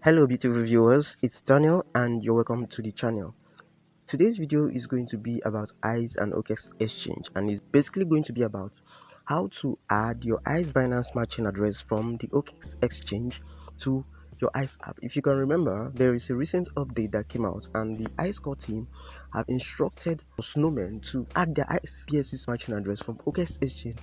Hello beautiful viewers, it's Daniel and you're welcome to the channel. Today's video is going to be about ICE and OKX Exchange, and it's basically going to be about how to add your ICE Binance Smart Chain address from the OKX Exchange to your ICE app. If you can remember, there is a recent update that came out and the ICE core team have instructed snowmen to add their ICE-BSC Smart Chain address from OKX Exchange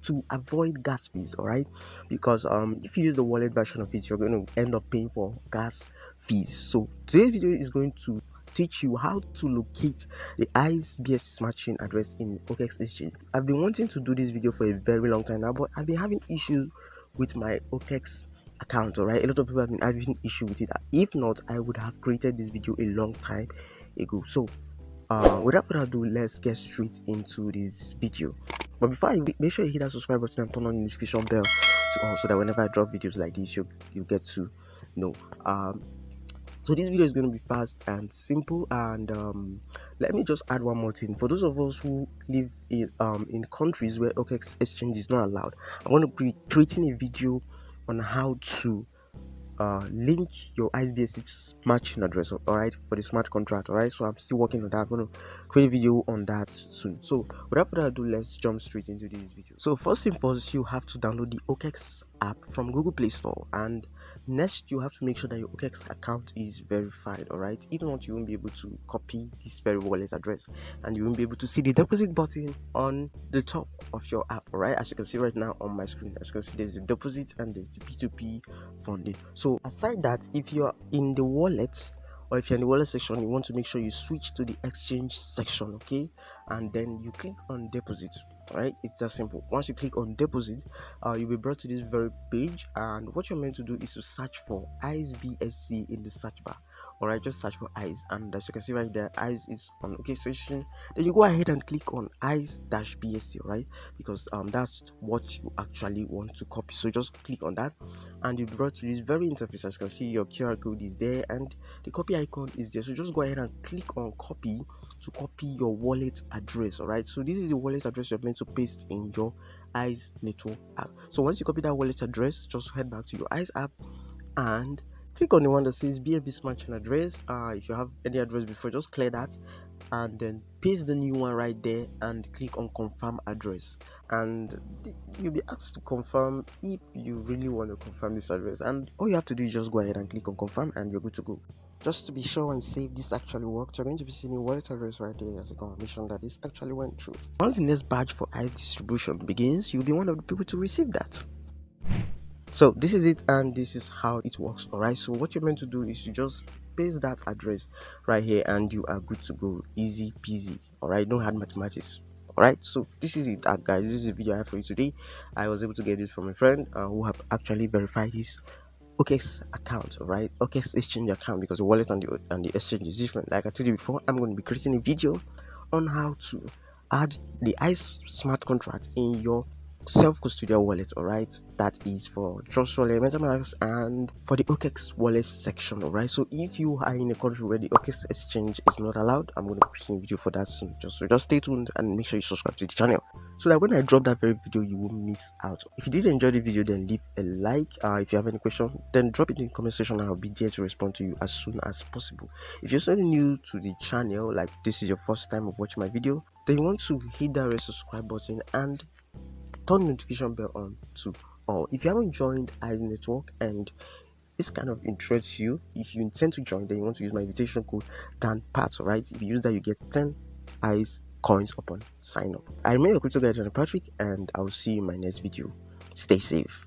to avoid gas fees. All right, because if you use the wallet version of it, you're going to end up paying for gas fees. So today's video is going to teach you how to locate the ICE-BSC Smart Chain address in OKX Exchange. I've been wanting to do this video for a very long time now, but I've been having issues with my OKX account. All right, a lot of people have been having issue with it. If not, I would have created this video a long time ago. So without further ado, let's get straight into this video. But before I make sure you hit that subscribe button and turn on the notification bell so that whenever I drop videos like this, you get to know. So this video is going to be fast and simple, and let me just add one more thing. For those of us who live in countries where OKX Exchange is not allowed, I'm going to be creating a video on how to link your ICE-BSC Smart Chain address, all right, for the smart contract. All right, so I'm still working on that. I'm going to create a video on that soon. So without further ado, let's jump straight into this video. So first thing first, you have to download the OKX app from Google Play Store, and next you have to make sure that your OKX account is verified. All right, if not, you won't be able to copy this very wallet address, and you won't be able to see the deposit button on the top of your app. All right, as you can see right now on my screen, as you can see, there's the deposit and there's the P2P funding. So aside that, if you're in the wallet, or if you're in the wallet section, you want to make sure you switch to the exchange section, okay, and then you click on deposit. All right, it's that simple. Once you click on deposit, you'll be brought to this very page, and what you're meant to do is to search for ICE-BSC in the search bar. All right, just search for ICE, and as you can see right there, ICE is on OKX Exchange. Then you go ahead and click on ICE-BSC, all right, because that's what you actually want to copy. So just click on that, and you'll be brought to this very interface. As you can see, your QR code is there and the copy icon is there. So just go ahead and click on copy to copy your wallet address. All right, so this is the wallet address you're meant to paste in your ICE network app. So once you copy that wallet address, just head back to your ICE app and click on the one that says BNB Smart Chain address. If you have any address before, just clear that and then paste the new one right there and click on confirm address, and you'll be asked to confirm if you really want to confirm this address, and all you have to do is just go ahead and click on confirm and you're good to go. Just to be sure and safe this actually worked, you're going to be seeing a wallet address right there as a confirmation that this actually went through. Once the next batch for ICE distribution begins, you'll be one of the people to receive that. So this is it, and this is how it works. All right, so what you're meant to do is to just paste that address right here and you are good to go. Easy peasy. All right, don't hard mathematics. All right, so this is it, guys. This is the video I have for you today. I was able to get this from a friend who have actually verified his OKX account, all right, OKX Exchange account, because the wallet and the exchange is different. Like I told you before, I'm going to be creating a video on how to add the ICE smart contract in your self-custodial wallet. All right, that is for Trust Wallet, MetaMask, and for the OKX wallet section. All right, so if you are in a country where the OKX Exchange is not allowed, I'm going to be creating a video for that soon. Just stay tuned and make sure you subscribe to the channel so that when I drop that very video, you won't miss out. If you did enjoy the video, then leave a like. If you have any question, then drop it in the comment section. I'll be there to respond to you as soon as possible. If you're still new to the channel, like this is your first time of watching my video, then you want to hit that red subscribe button and turn the notification bell on to all. If you haven't joined ICE network and this kind of interests you, if you intend to join, then you want to use my invitation code Danpat. All right, if you use that, you get 10 ICE coins upon sign up. I remain your crypto guide, Patrick, and I'll see you in my next video. Stay safe.